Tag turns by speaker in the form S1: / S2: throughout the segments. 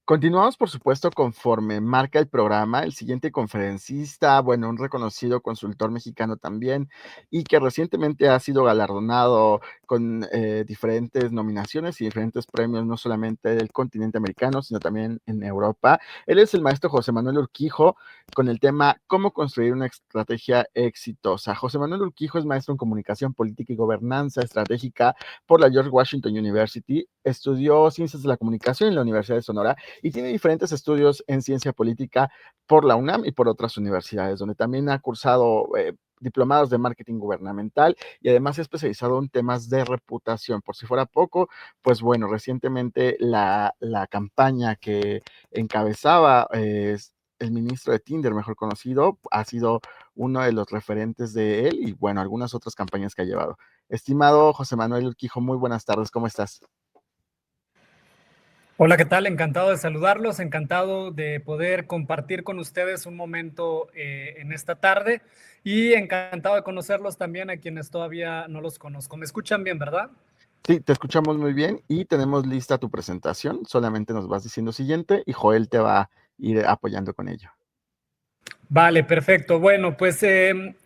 S1: Continuamos, por supuesto, conforme marca el programa. El siguiente conferencista, bueno, un reconocido consultor mexicano también, y que recientemente ha sido galardonado con diferentes nominaciones y diferentes premios, no solamente del continente americano, sino también en Europa. Él es el maestro José Manuel Urquijo, con el tema ¿Cómo construir una estrategia exitosa? José Manuel Urquijo es maestro en comunicación política y gobernanza estratégica por la George Washington University. Estudió ciencias de la comunicación en la Universidad de Sonora y tiene diferentes estudios en ciencia política por la UNAM y por otras universidades, donde también ha cursado diplomados de marketing gubernamental y además se ha especializado en temas de reputación. Por si fuera poco, pues bueno, recientemente la campaña que encabezaba el ministro de Tinder, mejor conocido, ha sido uno de los referentes de él y bueno, algunas otras campañas que ha llevado. Estimado José Manuel Urquijo, muy buenas tardes, ¿cómo estás?
S2: Hola, ¿qué tal? Encantado de saludarlos, encantado de poder compartir con ustedes un momento en esta tarde y encantado de conocerlos también a quienes todavía no los conozco. ¿Me escuchan bien, verdad?
S1: Sí, te escuchamos muy bien y tenemos lista tu presentación. Solamente nos vas diciendo siguiente y Joel te va a ir apoyando con ello.
S2: Vale, perfecto. Bueno, pues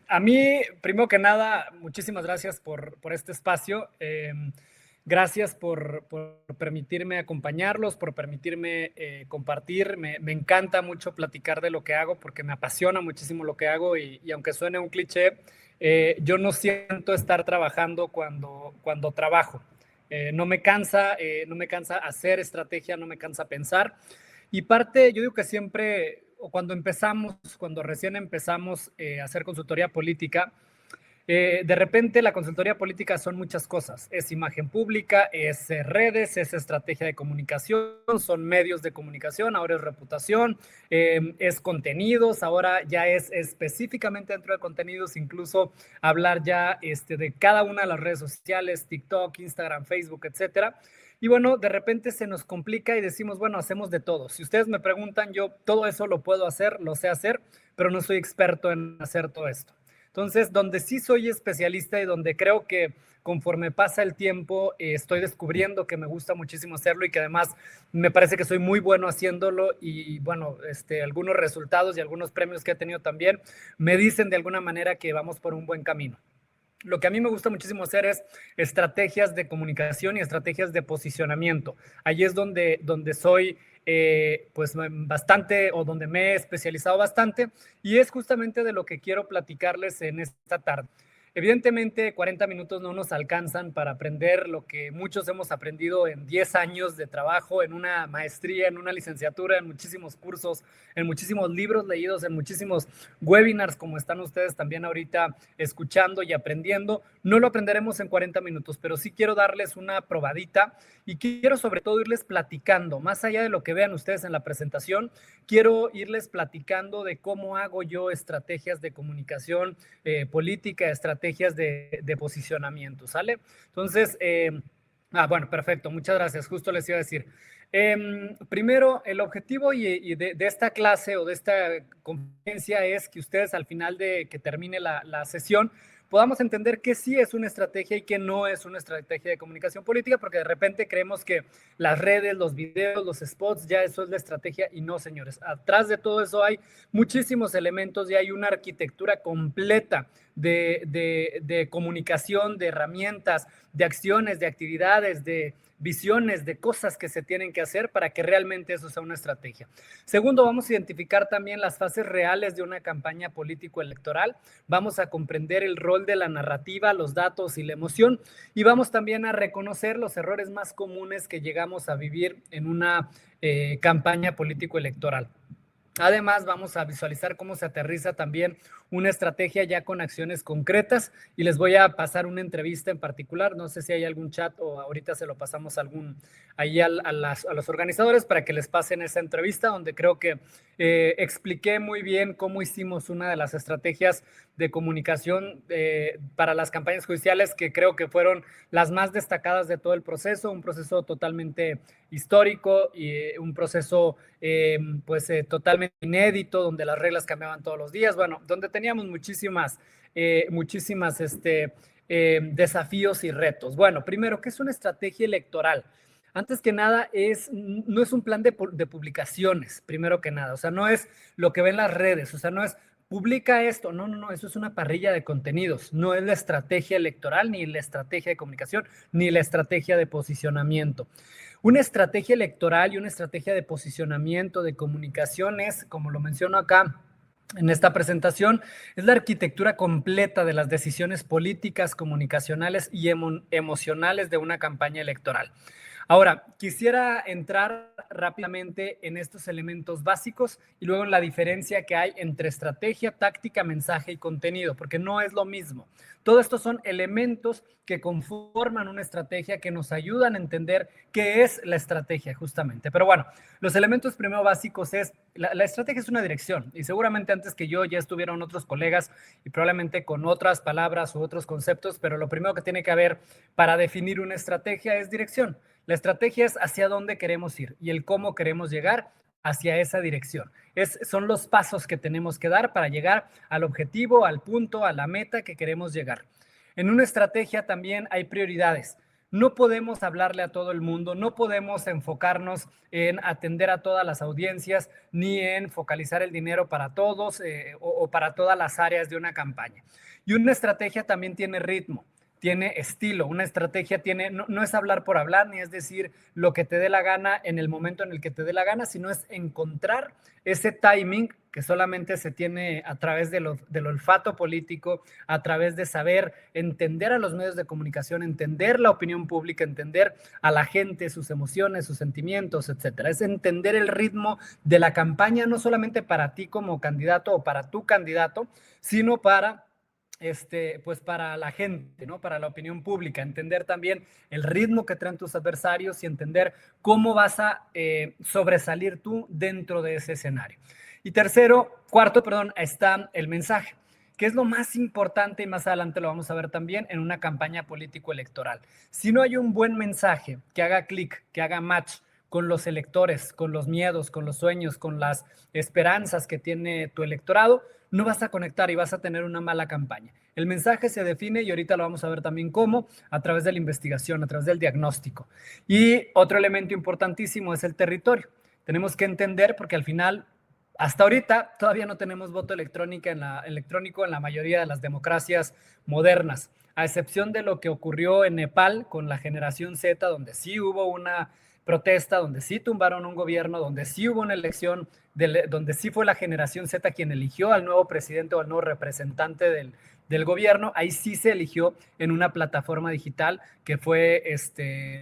S2: a mí, primero que nada, muchísimas gracias por este espacio. Gracias por permitirme acompañarlos, por permitirme compartir. Me encanta mucho platicar de lo que hago porque me apasiona muchísimo lo que hago y aunque suene un cliché, yo no siento estar trabajando cuando trabajo. No me cansa hacer estrategia, no me cansa pensar. Y parte, yo digo que siempre, o cuando recién empezamos a hacer consultoría política, de repente la consultoría política son muchas cosas. Es imagen pública, es redes, es estrategia de comunicación, son medios de comunicación, ahora es reputación, es contenidos, ahora ya es específicamente dentro de contenidos, incluso hablar ya de cada una de las redes sociales, TikTok, Instagram, Facebook, etcétera. Y bueno, de repente se nos complica y decimos, bueno, hacemos de todo. Si ustedes me preguntan, yo todo eso lo puedo hacer, lo sé hacer, pero no soy experto en hacer todo esto. Entonces, donde sí soy especialista y donde creo que conforme pasa el tiempo, estoy descubriendo que me gusta muchísimo hacerlo y que además me parece que soy muy bueno haciéndolo y bueno, algunos resultados y algunos premios que he tenido también me dicen de alguna manera que vamos por un buen camino. Lo que a mí me gusta muchísimo hacer es estrategias de comunicación y estrategias de posicionamiento. Ahí es donde soy pues bastante o donde me he especializado bastante y es justamente de lo que quiero platicarles en esta tarde. Evidentemente 40 minutos no nos alcanzan para aprender lo que muchos hemos aprendido en 10 años de trabajo, en una maestría, en una licenciatura, en muchísimos cursos, en muchísimos libros leídos, en muchísimos webinars como están ustedes también ahorita escuchando y aprendiendo. No lo aprenderemos en 40 minutos, pero sí quiero darles una probadita y quiero sobre todo irles platicando, más allá de lo que vean ustedes en la presentación, quiero irles platicando de cómo hago yo estrategias de comunicación política, estrategias de posicionamiento, ¿sale? Entonces, bueno, perfecto, muchas gracias, justo les iba a decir. Primero, el objetivo de esta clase o de esta conferencia es que ustedes al final de que termine la sesión podamos entender que sí es una estrategia y que no es una estrategia de comunicación política, porque de repente creemos que las redes, los videos, los spots, ya eso es la estrategia y no, señores. Atrás de todo eso hay muchísimos elementos y hay una arquitectura completa de comunicación, de herramientas, de acciones, de actividades, de visiones, de cosas que se tienen que hacer para que realmente eso sea una estrategia. Segundo, vamos a identificar también las fases reales de una campaña político-electoral. Vamos a comprender el rol de la narrativa, los datos y la emoción. Y vamos también a reconocer los errores más comunes que llegamos a vivir en una campaña político-electoral. Además, vamos a visualizar cómo se aterriza también una estrategia ya con acciones concretas y les voy a pasar una entrevista en particular. No sé si hay algún chat o ahorita se lo pasamos ahí a los organizadores para que les pasen esa entrevista donde creo que expliqué muy bien cómo hicimos una de las estrategias de comunicación para las campañas judiciales que creo que fueron las más destacadas de todo el proceso, un proceso totalmente histórico y un proceso totalmente inédito, donde las reglas cambiaban todos los días, bueno, donde teníamos muchísimas desafíos y retos. Bueno, primero, ¿qué es una estrategia electoral? Antes que nada, no es un plan de publicaciones, primero que nada. O sea, no es lo que ven las redes, o sea, no es publica esto. No, no, no, eso es una parrilla de contenidos. No es la estrategia electoral, ni la estrategia de comunicación, ni la estrategia de posicionamiento. Una estrategia electoral y una estrategia de posicionamiento, de comunicación es, como lo menciono acá, en esta presentación, es la arquitectura completa de las decisiones políticas, comunicacionales y emocionales de una campaña electoral. Ahora, quisiera entrar rápidamente en estos elementos básicos y luego en la diferencia que hay entre estrategia, táctica, mensaje y contenido, porque no es lo mismo. Todo esto son elementos que conforman una estrategia, que nos ayudan a entender qué es la estrategia justamente. Pero bueno, los elementos primero básicos es, la estrategia es una dirección, y seguramente antes que yo ya estuvieron otros colegas y probablemente con otras palabras u otros conceptos, pero lo primero que tiene que haber para definir una estrategia es dirección. La estrategia es hacia dónde queremos ir y el cómo queremos llegar hacia esa dirección. Son los pasos que tenemos que dar para llegar al objetivo, al punto, a la meta que queremos llegar. En una estrategia también hay prioridades. No podemos hablarle a todo el mundo, no podemos enfocarnos en atender a todas las audiencias, ni en focalizar el dinero para todos o para todas las áreas de una campaña. Y una estrategia también tiene ritmo, tiene estilo. Una estrategia no es hablar por hablar, ni es decir lo que te dé la gana en el momento en el que te dé la gana, sino es encontrar ese timing que solamente se tiene a través del olfato político, a través de saber entender a los medios de comunicación, entender la opinión pública, entender a la gente, sus emociones, sus sentimientos, etcétera. Es entender el ritmo de la campaña, no solamente para ti como candidato o para tu candidato, sino para pues para la gente, ¿no? Para la opinión pública, entender también el ritmo que traen tus adversarios y entender cómo vas a sobresalir tú dentro de ese escenario. Y cuarto, está el mensaje, que es lo más importante y más adelante lo vamos a ver también en una campaña político-electoral. Si no hay un buen mensaje que haga clic, que haga match con los electores, con los miedos, con los sueños, con las esperanzas que tiene tu electorado, no vas a conectar y vas a tener una mala campaña. El mensaje se define, y ahorita lo vamos a ver también cómo, a través de la investigación, a través del diagnóstico. Y otro elemento importantísimo es el territorio. Tenemos que entender, porque al final, hasta ahorita, todavía no tenemos voto electrónico en la mayoría de las democracias modernas, a excepción de lo que ocurrió en Nepal con la generación Z, donde sí hubo una protesta, donde sí tumbaron un gobierno, donde sí hubo una elección, donde sí fue la generación Z quien eligió al nuevo presidente o al nuevo representante del gobierno. Ahí sí se eligió en una plataforma digital que fue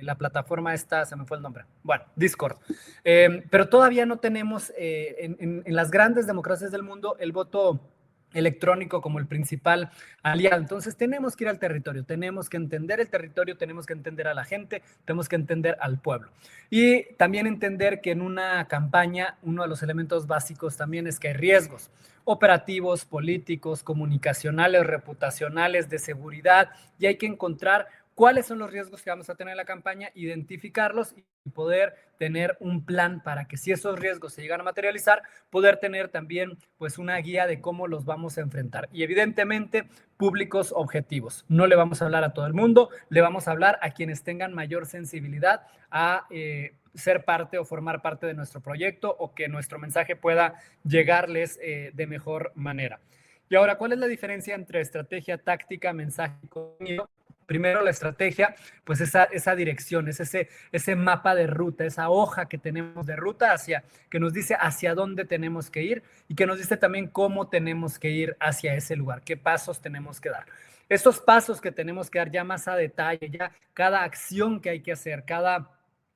S2: la plataforma esta, se me fue el nombre, bueno, Discord. Pero todavía no tenemos en las grandes democracias del mundo el voto electrónico como el principal aliado. Entonces tenemos que ir al territorio, tenemos que entender el territorio, tenemos que entender a la gente, tenemos que entender al pueblo. Y también entender que en una campaña uno de los elementos básicos también es que hay riesgos operativos, políticos, comunicacionales, reputacionales, de seguridad, y hay que encontrar cuáles son los riesgos que vamos a tener en la campaña, identificarlos y poder tener un plan para que si esos riesgos se llegan a materializar, poder tener también pues una guía de cómo los vamos a enfrentar. Y evidentemente públicos objetivos. No le vamos a hablar a todo el mundo, le vamos a hablar a quienes tengan mayor sensibilidad a ser parte o formar parte de nuestro proyecto, o que nuestro mensaje pueda llegarles de mejor manera. Y ahora, ¿cuál es la diferencia entre estrategia, táctica, mensaje y contenido? Primero, la estrategia, pues esa dirección, es ese mapa de ruta, esa hoja que tenemos de ruta que nos dice hacia dónde tenemos que ir, y que nos dice también cómo tenemos que ir hacia ese lugar, qué pasos tenemos que dar. Esos pasos que tenemos que dar ya más a detalle, ya cada acción que hay que hacer, cada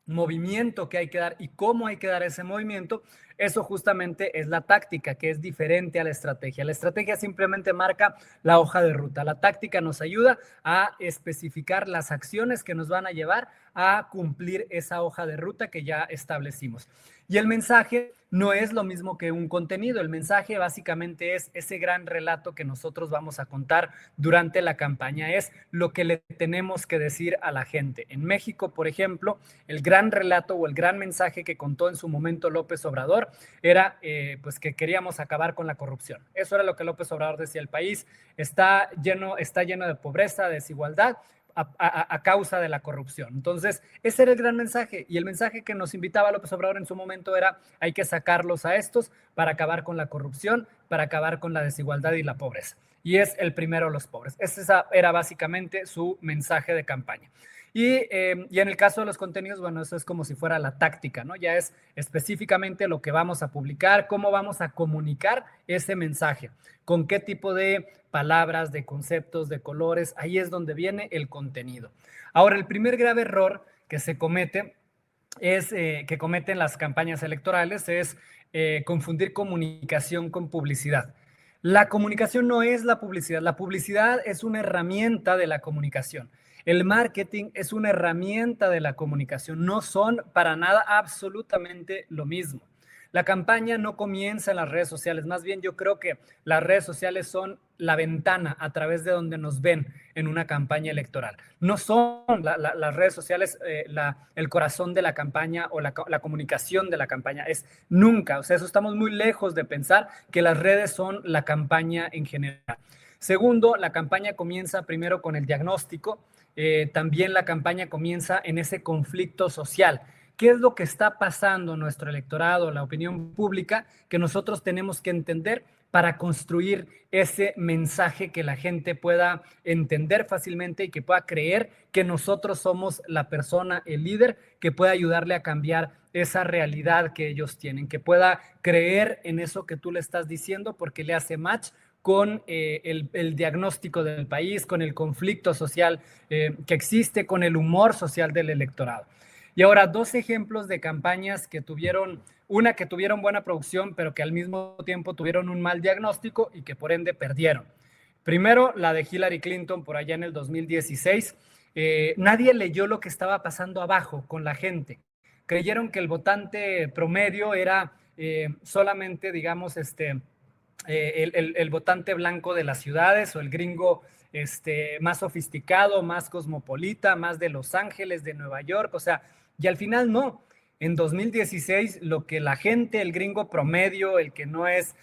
S2: movimiento que hay que dar y cómo hay que dar ese movimiento, eso justamente es la táctica, que es diferente a la estrategia. La estrategia simplemente marca la hoja de ruta. La táctica nos ayuda a especificar las acciones que nos van a llevar a cumplir esa hoja de ruta que ya establecimos. Y el mensaje no es lo mismo que un contenido. El mensaje básicamente es ese gran relato que nosotros vamos a contar durante la campaña. Es lo que le tenemos que decir a la gente. En México, por ejemplo, el gran relato o el gran mensaje que contó en su momento López Obrador era pues que queríamos acabar con la corrupción. Eso era lo que López Obrador decía. El país está lleno de pobreza, de desigualdad. a causa de la corrupción. Entonces, ese era el gran mensaje. Y el mensaje que nos invitaba López Obrador en su momento era: hay que sacarlos a estos para acabar con la corrupción, para acabar con la desigualdad y la pobreza. Y es el primero los pobres. Ese era básicamente su mensaje de campaña. Y en el caso de los contenidos, bueno, eso es como si fuera la táctica, ¿no? Ya es específicamente lo que vamos a publicar, cómo vamos a comunicar ese mensaje, con qué tipo de palabras, de conceptos, de colores. Ahí es donde viene el contenido. Ahora, el primer grave error que se comete que cometen las campañas electorales es confundir comunicación con publicidad. La comunicación no es la publicidad es una herramienta de la comunicación. El marketing es una herramienta de la comunicación, no son para nada absolutamente lo mismo. La campaña no comienza en las redes sociales, más bien yo creo que las redes sociales son la ventana a través de donde nos ven en una campaña electoral. No son las redes sociales el corazón de la campaña o la comunicación de la campaña, es nunca, o sea, eso estamos muy lejos de pensar que las redes son la campaña en general. Segundo, la campaña comienza primero con el diagnóstico, también la campaña comienza en ese conflicto social. ¿Qué es lo que está pasando en nuestro electorado, la opinión pública, que nosotros tenemos que entender para construir ese mensaje que la gente pueda entender fácilmente y que pueda creer que nosotros somos la persona, el líder, que pueda ayudarle a cambiar esa realidad que ellos tienen, que pueda creer en eso que tú le estás diciendo porque le hace match con el diagnóstico del país, con el conflicto social que existe, con el humor social del electorado. Y ahora, dos ejemplos de campañas que tuvieron, una que tuvieron buena producción, pero que al mismo tiempo tuvieron un mal diagnóstico y que por ende perdieron. Primero, la de Hillary Clinton por allá en el 2016. Nadie leyó lo que estaba pasando abajo con la gente. Creyeron que el votante promedio era solamente, digamos, el votante blanco de las ciudades o el gringo más sofisticado, más cosmopolita, más de Los Ángeles, de Nueva York, o sea, y al final no. En 2016, lo que la gente, el gringo promedio, el que no es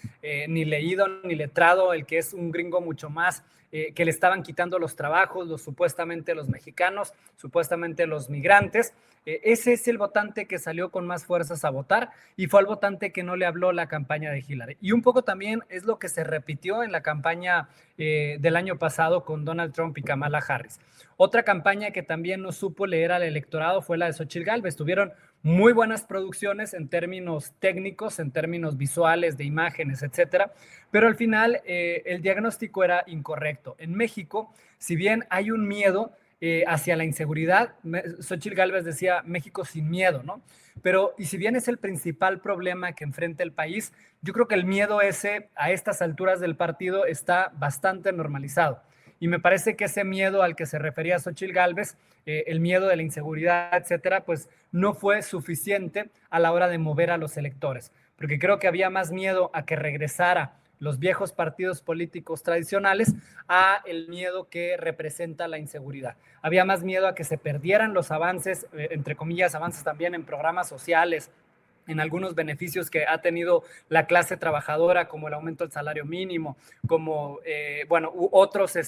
S2: ni leído ni letrado, el que es un gringo mucho más, que le estaban quitando los trabajos, supuestamente los mexicanos, supuestamente los migrantes, ese es el votante que salió con más fuerzas a votar y fue el votante que no le habló la campaña de Hillary. Y un poco también es lo que se repitió en la campaña del año pasado con Donald Trump y Kamala Harris. Otra campaña que también no supo leer al electorado fue la de Xochitl Gálvez. Tuvieron muy buenas producciones en términos técnicos, en términos visuales, de imágenes, etcétera, pero al final el diagnóstico era incorrecto. En México, si bien hay un miedo hacia la inseguridad, Xochitl Gálvez decía México sin miedo, ¿no? Pero, y si bien es el principal problema que enfrenta el país, yo creo que el miedo ese a estas alturas del partido está bastante normalizado. Y me parece que ese miedo al que se refería Xochitl Gálvez, el miedo de la inseguridad, etcétera, pues no fue suficiente a la hora de mover a los electores, porque creo que había más miedo a que regresara los viejos partidos políticos tradicionales a el miedo que representa la inseguridad. Había más miedo a que se perdieran los avances, entre comillas, avances también en programas sociales, en algunos beneficios que ha tenido la clase trabajadora, como el aumento del salario mínimo, como, otros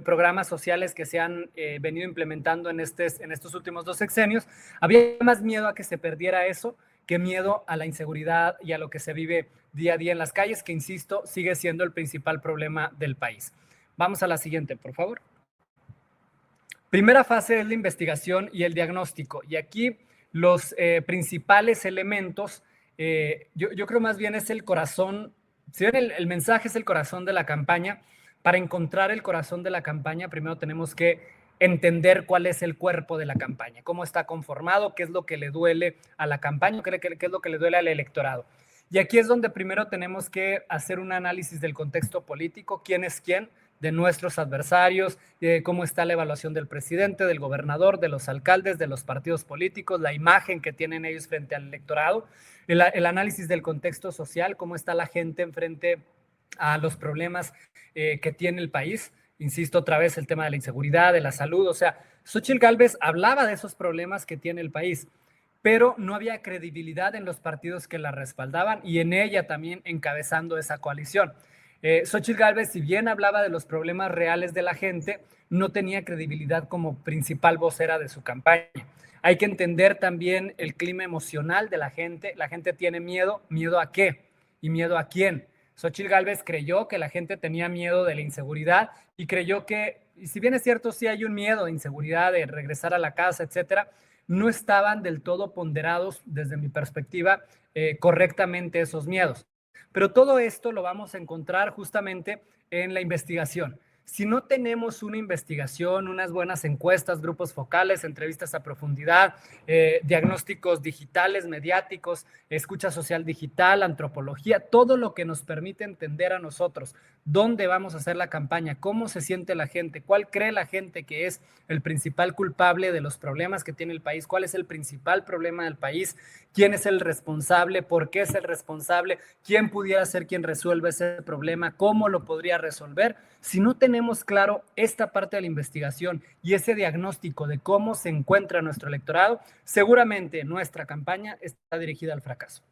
S2: programas sociales que se han venido implementando en estos últimos 2 sexenios. Había más miedo a que se perdiera eso que miedo a la inseguridad y a lo que se vive día a día en las calles, que, insisto, sigue siendo el principal problema del país. Vamos a la siguiente, por favor. Primera fase es la investigación y el diagnóstico. Y aquí los principales elementos, yo creo más bien es el corazón, si bien el mensaje es el corazón de la campaña, para encontrar el corazón de la campaña, primero tenemos que entender cuál es el cuerpo de la campaña, cómo está conformado, qué es lo que le duele a la campaña, qué es lo que le duele al electorado. Y aquí es donde primero tenemos que hacer un análisis del contexto político, quién es quién, de nuestros adversarios, cómo está la evaluación del presidente, del gobernador, de los alcaldes, de los partidos políticos, la imagen que tienen ellos frente al electorado, el análisis del contexto social, cómo está la gente en frente a los problemas que tiene el país. Insisto otra vez, el tema de la inseguridad, de la salud, o sea, Xochitl Gálvez hablaba de esos problemas que tiene el país, pero no había credibilidad en los partidos que la respaldaban y en ella también encabezando esa coalición. Xóchitl Gálvez, si bien hablaba de los problemas reales de la gente, no tenía credibilidad como principal vocera de su campaña. Hay que entender también el clima emocional de la gente. La gente tiene miedo. ¿Miedo a qué? ¿Y miedo a quién? Xóchitl Gálvez creyó que la gente tenía miedo de la inseguridad y creyó que, y si bien es cierto, sí hay un miedo de inseguridad, de regresar a la casa, etcétera, no estaban del todo ponderados, desde mi perspectiva, correctamente esos miedos. Pero todo esto lo vamos a encontrar justamente en la investigación. Si no tenemos una investigación, unas buenas encuestas, grupos focales, entrevistas a profundidad, diagnósticos digitales, mediáticos, escucha social digital, antropología, todo lo que nos permite entender a nosotros dónde vamos a hacer la campaña, cómo se siente la gente, cuál cree la gente que es el principal culpable de los problemas que tiene el país, cuál es el principal problema del país, quién es el responsable, por qué es el responsable, quién pudiera ser quien resuelva ese problema, cómo lo podría resolver. Si no tenemos claro esta parte de la investigación y ese diagnóstico de cómo se encuentra nuestro electorado, seguramente nuestra campaña está dirigida al fracaso.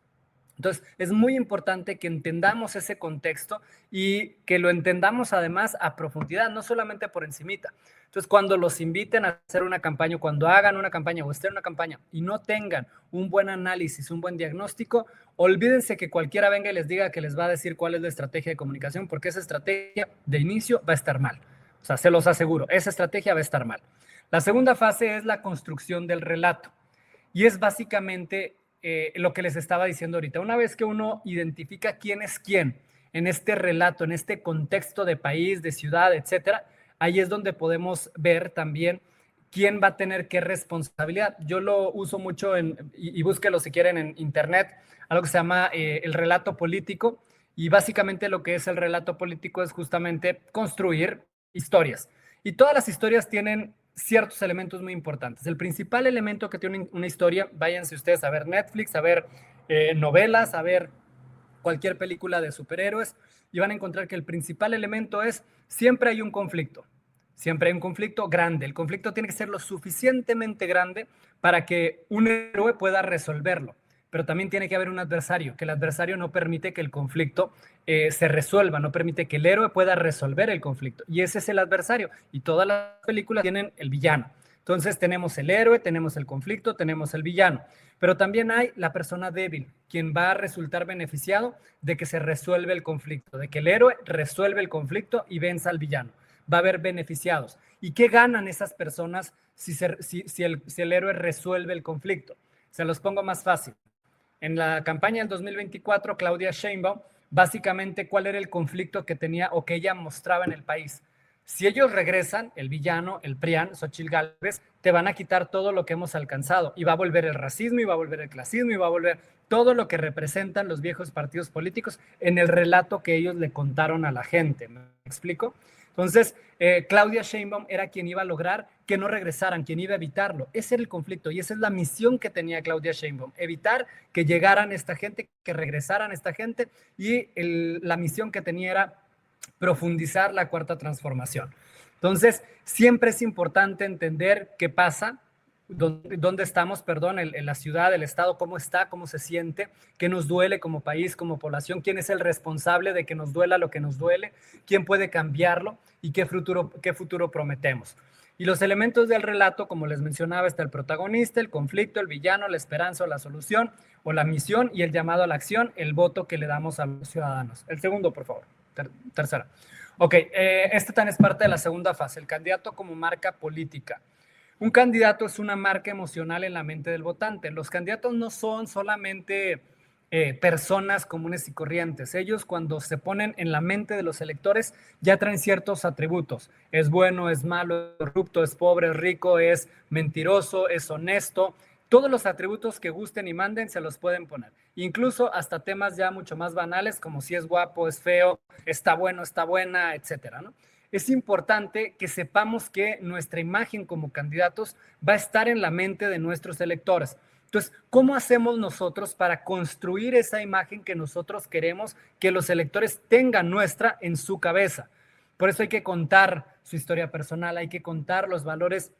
S2: Entonces, es muy importante que entendamos ese contexto y que lo entendamos además a profundidad, no solamente por encimita. Entonces, cuando los inviten a hacer una campaña, cuando hagan una campaña o estén en una campaña y no tengan un buen análisis, un buen diagnóstico, olvídense que cualquiera venga y les diga que les va a decir cuál es la estrategia de comunicación, porque esa estrategia de inicio va a estar mal. O sea, se los aseguro, esa estrategia va a estar mal. La segunda fase es la construcción del relato y es básicamente lo que les estaba diciendo ahorita. Una vez que uno identifica quién es quién en este relato, en este contexto de país, de ciudad, etcétera, ahí es donde podemos ver también quién va a tener qué responsabilidad. Yo lo uso mucho y búsquelo si quieren en internet, algo que se llama el relato político, y básicamente lo que es el relato político es justamente construir historias. Y todas las historias tienen ciertos elementos muy importantes. El principal elemento que tiene una historia, váyanse ustedes a ver Netflix, a ver novelas, a ver cualquier película de superhéroes, y van a encontrar que el principal elemento es siempre hay un conflicto. Siempre hay un conflicto grande. El conflicto tiene que ser lo suficientemente grande para que un héroe pueda resolverlo. Pero también tiene que haber un adversario, que el adversario no permite que el conflicto se resuelva, no permite que el héroe pueda resolver el conflicto. Y ese es el adversario. Y todas las películas tienen el villano. Entonces tenemos el héroe, tenemos el conflicto, tenemos el villano. Pero también hay la persona débil, quien va a resultar beneficiado de que se resuelve el conflicto, de que el héroe resuelve el conflicto y venza al villano. Va a haber beneficiados. ¿Y qué ganan esas personas si el héroe resuelve el conflicto? Se los pongo más fácil. En la campaña del 2024, Claudia Sheinbaum, básicamente, ¿cuál era el conflicto que tenía o que ella mostraba en el país? Si ellos regresan, el villano, el PRIAN, Xóchitl Gálvez, te van a quitar todo lo que hemos alcanzado y va a volver el racismo y va a volver el clasismo y va a volver todo lo que representan los viejos partidos políticos en el relato que ellos le contaron a la gente. ¿Me explico? Entonces, Claudia Sheinbaum era quien iba a lograr que no regresaran, quien iba a evitarlo. Ese era el conflicto y esa es la misión que tenía Claudia Sheinbaum, evitar que llegaran esta gente, que regresaran esta gente, y la misión que tenía era profundizar la cuarta transformación. Entonces, siempre es importante entender qué pasa, dónde estamos, perdón, en la ciudad, el estado, cómo está, cómo se siente, qué nos duele como país, como población, quién es el responsable de que nos duela lo que nos duele, quién puede cambiarlo y qué futuro prometemos. Y los elementos del relato, como les mencionaba, está el protagonista, el conflicto, el villano, la esperanza o la solución, o la misión y el llamado a la acción, el voto que le damos a los ciudadanos. El segundo, por favor. Tercera. Ok, esta también es parte de la segunda fase, el candidato como marca política. Un candidato es una marca emocional en la mente del votante. Los candidatos no son solamente personas comunes y corrientes. Ellos, cuando se ponen en la mente de los electores, ya traen ciertos atributos. Es bueno, es malo, es corrupto, es pobre, es rico, es mentiroso, es honesto. Todos los atributos que gusten y manden se los pueden poner. Incluso hasta temas ya mucho más banales, como si es guapo, es feo, está bueno, está buena, etcétera, ¿no? Es importante que sepamos que nuestra imagen como candidatos va a estar en la mente de nuestros electores. Entonces, ¿cómo hacemos nosotros para construir esa imagen que nosotros queremos que los electores tengan nuestra en su cabeza? Por eso hay que contar su historia personal, hay que contar los valores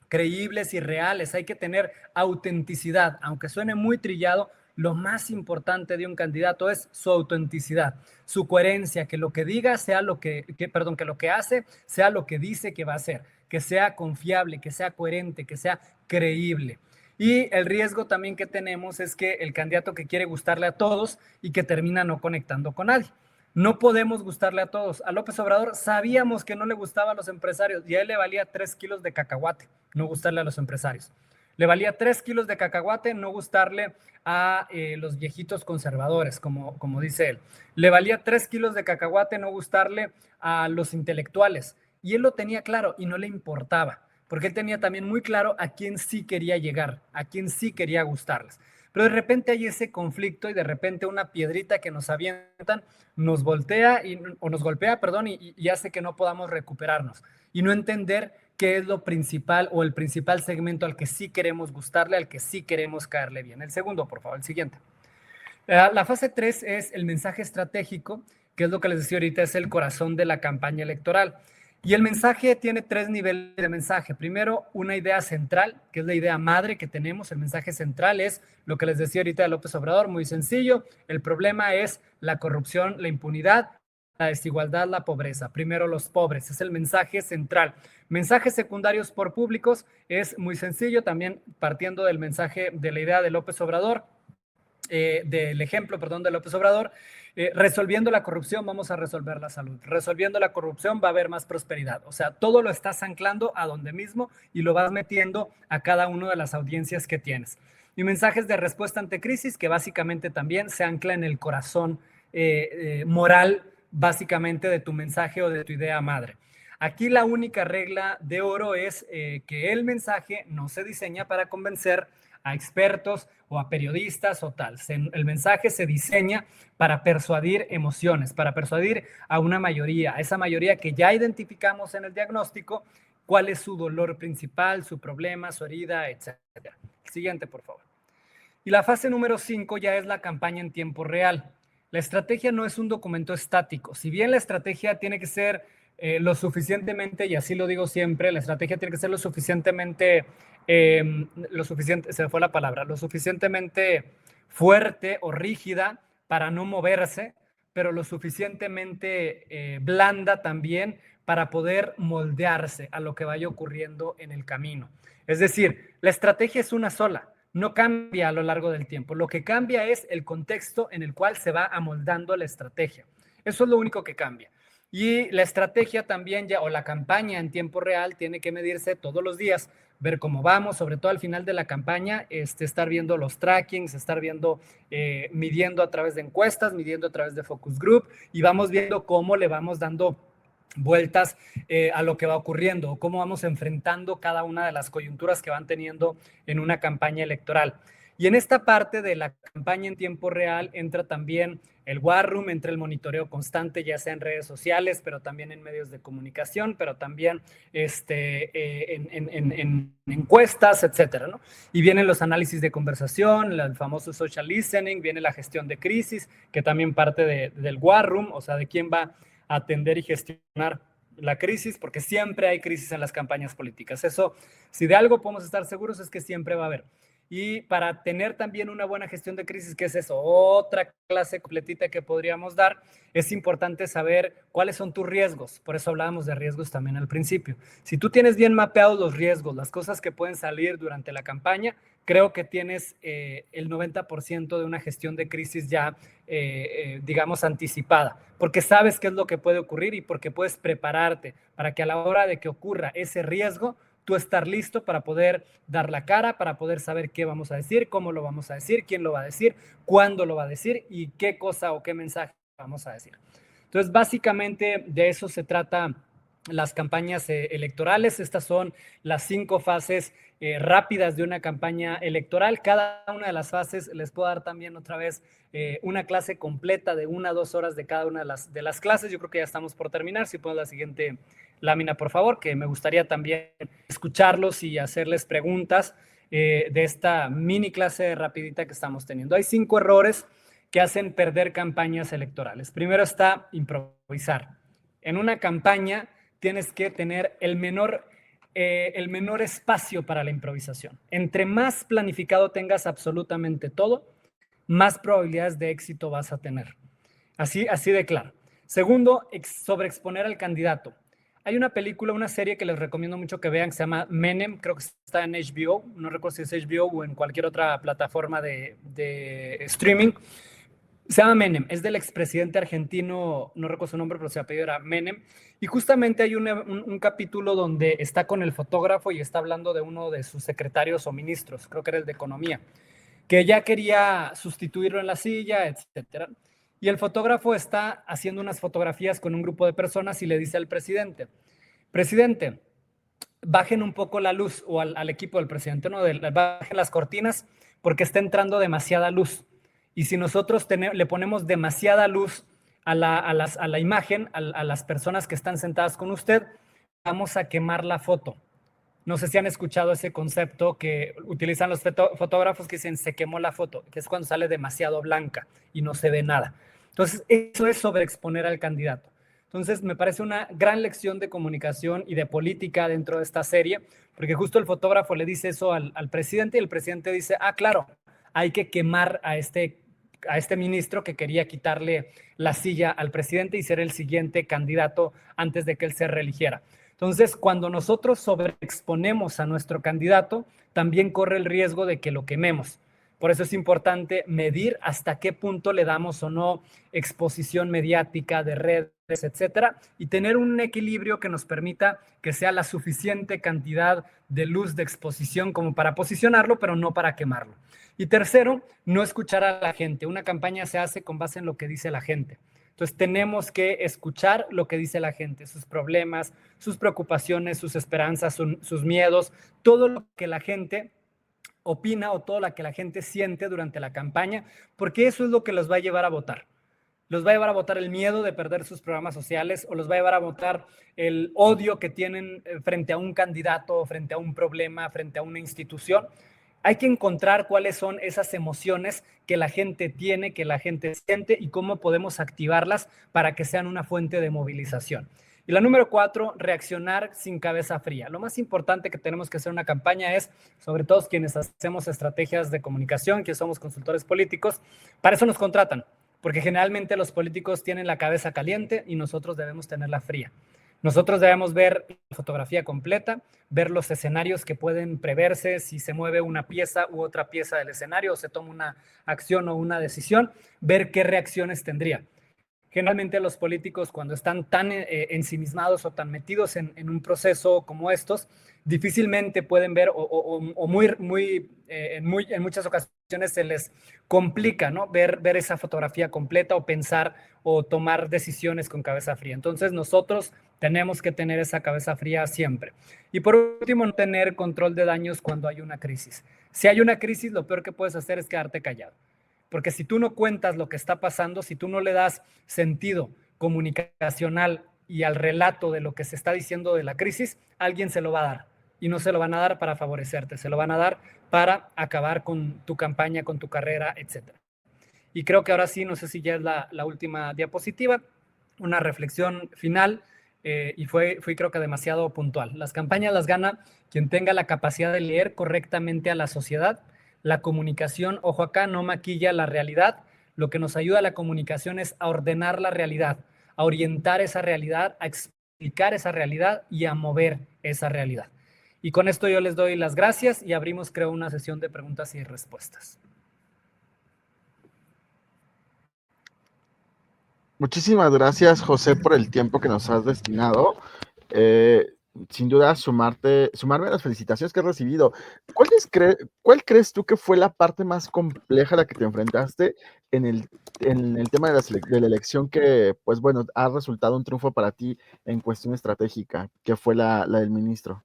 S2: creíbles y reales, hay que tener autenticidad, aunque suene muy trillado, lo más importante de un candidato es su autenticidad, su coherencia, que lo que diga sea que lo que hace sea lo que dice que va a hacer, que sea confiable, que sea coherente, que sea creíble. Y el riesgo también que tenemos es que el candidato que quiere gustarle a todos y que termina no conectando con nadie. No podemos gustarle a todos. A López Obrador sabíamos que no le gustaba a los empresarios y a él le valía 3 kilos de cacahuate no gustarle a los empresarios. Le valía 3 kilos de cacahuate no gustarle a los viejitos conservadores, como dice él. Le valía 3 kilos de cacahuate no gustarle a los intelectuales. Y él lo tenía claro y no le importaba, porque él tenía también muy claro a quién sí quería llegar, a quién sí quería gustarles. Pero de repente hay ese conflicto y de repente una piedrita que nos avientan nos voltea o nos golpea, perdón, y hace que no podamos recuperarnos y no entender qué es lo principal o el principal segmento al que sí queremos gustarle, al que sí queremos caerle bien. El segundo, por favor, el siguiente. La fase 3 es el mensaje estratégico, que es lo que les decía ahorita, es el corazón de la campaña electoral. Y el mensaje tiene 3 niveles de mensaje. Primero, una idea central, que es la idea madre que tenemos. El mensaje central es lo que les decía ahorita de López Obrador, muy sencillo. El problema es la corrupción, la impunidad, la desigualdad, la pobreza. Primero los pobres, es el mensaje central. Mensajes secundarios por públicos es muy sencillo, también partiendo del mensaje de la idea de López Obrador, del ejemplo, perdón, de López Obrador. Resolviendo la corrupción vamos a resolver la salud, resolviendo la corrupción va a haber más prosperidad, o sea, todo lo estás anclando a donde mismo y lo vas metiendo a cada una de las audiencias que tienes. Y mensajes de respuesta ante crisis que básicamente también se ancla en el corazón moral básicamente de tu mensaje o de tu idea madre. Aquí la única regla de oro es que el mensaje no se diseña para convencer a expertos o a periodistas o tal. El mensaje se diseña para persuadir emociones, para persuadir a una mayoría, a esa mayoría que ya identificamos en el diagnóstico, cuál es su dolor principal, su problema, su herida, etc. Siguiente, por favor. Y la fase número 5 ya es la campaña en tiempo real. La estrategia no es un documento estático. Si bien la estrategia tiene que ser lo suficientemente, y así lo digo siempre, la estrategia tiene que ser lo suficientemente, se me fue la palabra, lo suficientemente fuerte o rígida para no moverse, pero lo suficientemente blanda también para poder moldearse a lo que vaya ocurriendo en el camino. Es decir, la estrategia es una sola, no cambia a lo largo del tiempo. Lo que cambia es el contexto en el cual se va amoldando la estrategia. Eso es lo único que cambia. Y la estrategia también ya, o la campaña en tiempo real, tiene que medirse todos los días, ver cómo vamos, sobre todo al final de la campaña, estar viendo los trackings, estar viendo, midiendo a través de encuestas, midiendo a través de focus group, y vamos viendo cómo le vamos dando vueltas a lo que va ocurriendo o cómo vamos enfrentando cada una de las coyunturas que van teniendo en una campaña electoral. Y en esta parte de la campaña en tiempo real entra también el War Room, entra el monitoreo constante, ya sea en redes sociales, pero también en medios de comunicación, pero también en encuestas, etcétera, ¿no? Y vienen los análisis de conversación, el famoso social listening, viene la gestión de crisis, que también parte del War Room, o sea, de quién va a atender y gestionar la crisis, porque siempre hay crisis en las campañas políticas. Eso, si de algo podemos estar seguros, es que siempre va a haber. Y para tener también una buena gestión de crisis, que es eso, otra clase completita que podríamos dar, es importante saber cuáles son tus riesgos. Por eso hablábamos de riesgos también al principio. Si tú tienes bien mapeados los riesgos, las cosas que pueden salir durante la campaña, creo que tienes el 90% de una gestión de crisis ya, digamos, anticipada, porque sabes qué es lo que puede ocurrir y porque puedes prepararte para que a la hora de que ocurra ese riesgo, tú estar listo para poder dar la cara, para poder saber qué vamos a decir, cómo lo vamos a decir, quién lo va a decir, cuándo lo va a decir y qué cosa o qué mensaje vamos a decir. Entonces, básicamente de eso se trata las campañas electorales. Estas son las 5 fases rápidas de una campaña electoral. Cada una de las fases, les puedo dar también otra vez una clase completa de 1 a 2 horas de cada una de las clases. Yo creo que ya estamos por terminar. Si pones la siguiente lámina, por favor, que me gustaría también escucharlos y hacerles preguntas de esta mini clase rapidita que estamos teniendo. Hay 5 errores que hacen perder campañas electorales. Primero está improvisar. En una campaña tienes que tener el menor espacio para la improvisación. Entre más planificado tengas absolutamente todo, más probabilidades de éxito vas a tener. Así de claro. Segundo, sobreexponer al candidato. Hay una película, una serie que les recomiendo mucho que vean, que se llama Menem, creo que está en HBO, no recuerdo si es HBO o en cualquier otra plataforma de streaming. Se llama Menem, es del expresidente argentino, no recuerdo su nombre, pero su apellido era Menem. Y justamente hay un capítulo donde está con el fotógrafo y está hablando de uno de sus secretarios o ministros, creo que era el de Economía, que ya quería sustituirlo en la silla, etcétera. Y el fotógrafo está haciendo unas fotografías con un grupo de personas y le dice al presidente, presidente, bajen un poco la luz, o al equipo del presidente, ¿no? Bajen las cortinas porque está entrando demasiada luz. Y si nosotros le ponemos demasiada luz a la imagen, a las personas que están sentadas con usted, vamos a quemar la foto. No sé si han escuchado ese concepto que utilizan los fotógrafos que dicen se quemó la foto, que es cuando sale demasiado blanca y no se ve nada. Entonces, eso es sobreexponer al candidato. Entonces, me parece una gran lección de comunicación y de política dentro de esta serie, porque justo el fotógrafo le dice eso al presidente y el presidente dice, ah, claro, hay que quemar a este ministro que quería quitarle la silla al presidente y ser el siguiente candidato antes de que él se reeligiera. Entonces, cuando nosotros sobreexponemos a nuestro candidato, también corre el riesgo de que lo quememos. Por eso es importante medir hasta qué punto le damos o no exposición mediática de redes, etcétera, y tener un equilibrio que nos permita que sea la suficiente cantidad de luz de exposición como para posicionarlo, pero no para quemarlo. Y tercero, no escuchar a la gente. Una campaña se hace con base en lo que dice la gente. Entonces tenemos que escuchar lo que dice la gente, sus problemas, sus preocupaciones, sus esperanzas, sus miedos, todo lo que la gente opina o todo lo que la gente siente durante la campaña, porque eso es lo que los va a llevar a votar. Los va a llevar a votar el miedo de perder sus programas sociales o los va a llevar a votar el odio que tienen frente a un candidato, frente a un problema, frente a una institución. Hay que encontrar cuáles son esas emociones que la gente tiene, que la gente siente y cómo podemos activarlas para que sean una fuente de movilización. Y la número 4, reaccionar sin cabeza fría. Lo más importante que tenemos que hacer en una campaña es, sobre todo quienes hacemos estrategias de comunicación, que somos consultores políticos, para eso nos contratan, porque generalmente los políticos tienen la cabeza caliente y nosotros debemos tenerla fría. Nosotros debemos ver la fotografía completa, ver los escenarios que pueden preverse, si se mueve una pieza u otra pieza del escenario, o se toma una acción o una decisión, ver qué reacciones tendría. Generalmente los políticos, cuando están tan ensimismados o tan metidos en un proceso como estos, difícilmente pueden ver o en muchas ocasiones se les complica, ¿no? Ver esa fotografía completa o pensar o tomar decisiones con cabeza fría. Entonces nosotros tenemos que tener esa cabeza fría siempre. Y por último, no tener control de daños cuando hay una crisis. Si hay una crisis, lo peor que puedes hacer es quedarte callado. Porque si tú no cuentas lo que está pasando, si tú no le das sentido comunicacional y al relato de lo que se está diciendo de la crisis, alguien se lo va a dar. Y no se lo van a dar para favorecerte, se lo van a dar para acabar con tu campaña, con tu carrera, etc. Y creo que ahora sí, no sé si ya es la última diapositiva, una reflexión final, y fui creo que demasiado puntual. Las campañas las gana quien tenga la capacidad de leer correctamente a la sociedad. La comunicación, ojo acá, no maquilla la realidad. Lo que nos ayuda a la comunicación es a ordenar la realidad, a orientar esa realidad, a explicar esa realidad y a mover esa realidad. Y con esto yo les doy las gracias y abrimos, creo, una sesión de preguntas y respuestas.
S1: Muchísimas gracias, José, por el tiempo que nos has destinado. Sin duda, sumarme a las felicitaciones que has recibido. ¿Cuál crees tú que fue la parte más compleja a la que te enfrentaste en el tema de la elección que, pues bueno, ha resultado un triunfo para ti en cuestión estratégica, que fue la del ministro?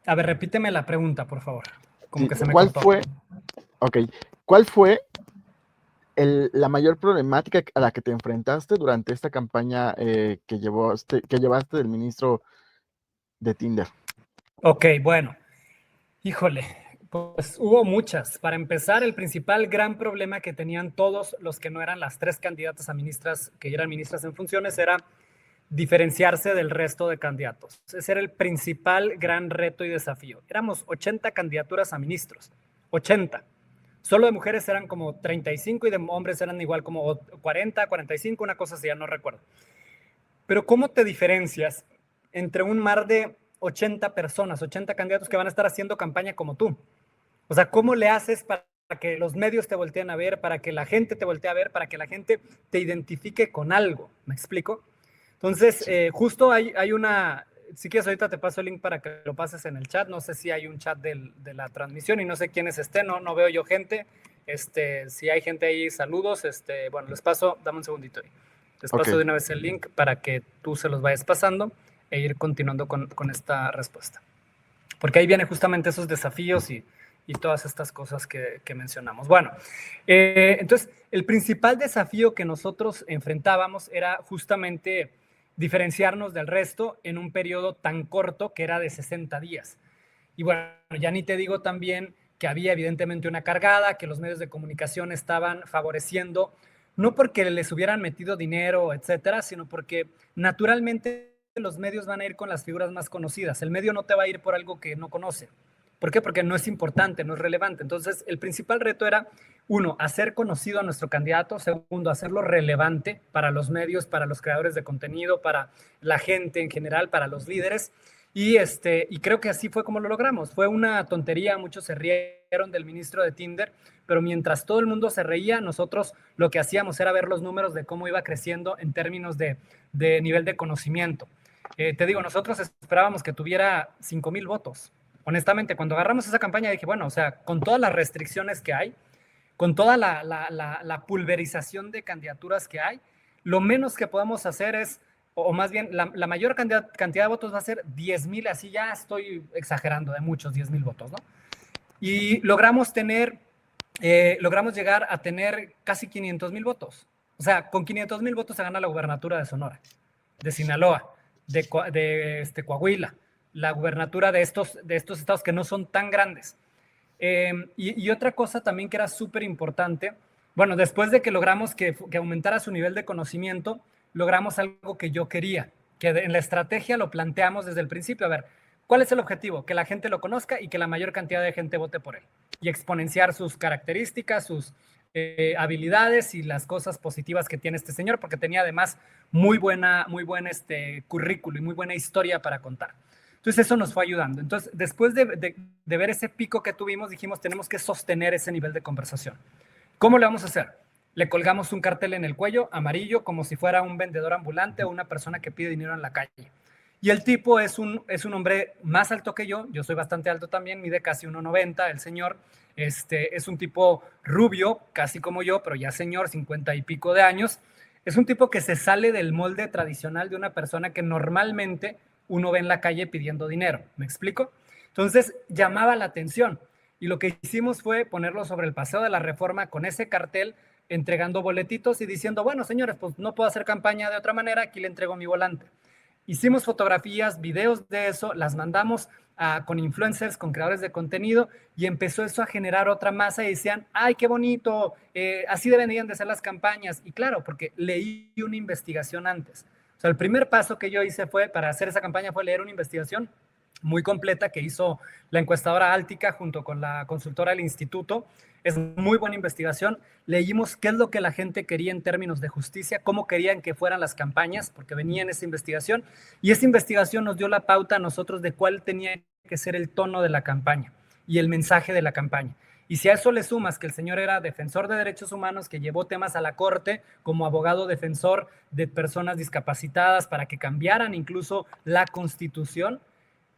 S2: A ver, repíteme la pregunta, por favor. Como
S1: Sí,
S2: que se me cortó.
S1: ¿Cuál fue la mayor problemática a la que te enfrentaste durante esta campaña que llevaste del ministro de Tinder?
S2: Ok, bueno, híjole, pues hubo muchas. Para empezar, el principal gran problema que tenían todos los que no eran las 3 candidatas a ministras, que eran ministras en funciones, era diferenciarse del resto de candidatos. Ese era el principal gran reto y desafío. Éramos 80 candidaturas a ministros, 80. Solo de mujeres eran como 35 y de hombres eran igual como 40, 45, una cosa así, ya no recuerdo. Pero ¿cómo te diferencias entre un mar de 80 personas, 80 candidatos que van a estar haciendo campaña como tú? O sea, ¿cómo le haces para que los medios te volteen a ver, para que la gente te voltee a ver, para que la gente te identifique con algo? ¿Me explico? Entonces, justo hay una, si quieres ahorita te paso el link para que lo pases en el chat, no sé si hay un chat de la transmisión y no sé quiénes estén, no veo yo gente, si hay gente ahí, saludos, bueno, les paso, dame un segundito ahí. Les paso de una vez el link para que tú se los vayas pasando e ir continuando con esta respuesta. Porque ahí vienen justamente esos desafíos y todas estas cosas que mencionamos. Bueno, entonces, el principal desafío que nosotros enfrentábamos era justamente diferenciarnos del resto en un periodo tan corto que era de 60 días. Y bueno, ya ni te digo también que había evidentemente una cargada, que los medios de comunicación estaban favoreciendo, no porque les hubieran metido dinero, etcétera, sino porque naturalmente los medios van a ir con las figuras más conocidas. El medio no te va a ir por algo que no conoce. ¿Por qué? Porque no es importante, no es relevante. Entonces, el principal reto era, uno, hacer conocido a nuestro candidato. Segundo, hacerlo relevante para los medios, para los creadores de contenido, para la gente en general, para los líderes. Y creo que así fue como lo logramos. Fue una tontería, muchos se rieron del ministro de Tinder, pero mientras todo el mundo se reía, nosotros lo que hacíamos era ver los números de cómo iba creciendo en términos de nivel de conocimiento. Te digo, nosotros esperábamos que tuviera 5,000 votos. Honestamente, cuando agarramos esa campaña dije, bueno, o sea, con todas las restricciones que hay, con toda la pulverización de candidaturas que hay, lo menos que podemos hacer es, o más bien, la mayor cantidad de votos va a ser 10,000, así ya estoy exagerando de muchos, 10,000 votos, ¿no? Y logramos llegar a tener casi 500,000 votos. O sea, con 500,000 votos se gana la gubernatura de Sonora, de Sinaloa, de Coahuila, la gubernatura de estos estados que no son tan grandes. Y otra cosa también que era súper importante, bueno, después de que logramos que aumentara su nivel de conocimiento, logramos algo que yo quería, que en la estrategia lo planteamos desde el principio. A ver, ¿cuál es el objetivo? Que la gente lo conozca y que la mayor cantidad de gente vote por él. Y exponenciar sus características, sus habilidades y las cosas positivas que tiene este señor, porque tenía además muy buen currículo y muy buena historia para contar. Entonces eso nos fue ayudando. Entonces, después de ver ese pico que tuvimos, dijimos, tenemos que sostener ese nivel de conversación. ¿Cómo le vamos a hacer? Le colgamos un cartel en el cuello, amarillo, como si fuera un vendedor ambulante o una persona que pide dinero en la calle. Y el tipo es un hombre más alto que yo soy bastante alto también, mide casi 1,90, el señor. Es un tipo rubio, casi como yo, pero ya señor, 50 y pico de años. Es un tipo que se sale del molde tradicional de una persona que normalmente uno ve en la calle pidiendo dinero. ¿Me explico? Entonces llamaba la atención y lo que hicimos fue ponerlo sobre el Paseo de la Reforma con ese cartel, entregando boletitos y diciendo, bueno, señores, pues no puedo hacer campaña de otra manera, aquí le entrego mi volante. Hicimos fotografías, videos de eso, las mandamos con influencers, con creadores de contenido, y empezó eso a generar otra masa y decían, ay, qué bonito, así deberían de ser las campañas. Y claro, porque leí una investigación antes. O sea, el primer paso que yo hice para hacer esa campaña fue leer una investigación muy completa que hizo la encuestadora Áltica junto con la consultora del instituto. Es muy buena investigación. Leímos qué es lo que la gente quería en términos de justicia, cómo querían que fueran las campañas, porque venía en esa investigación. Y esa investigación nos dio la pauta a nosotros de cuál tenía que ser el tono de la campaña y el mensaje de la campaña. Y si a eso le sumas que el señor era defensor de derechos humanos, que llevó temas a la corte como abogado defensor de personas discapacitadas para que cambiaran incluso la Constitución,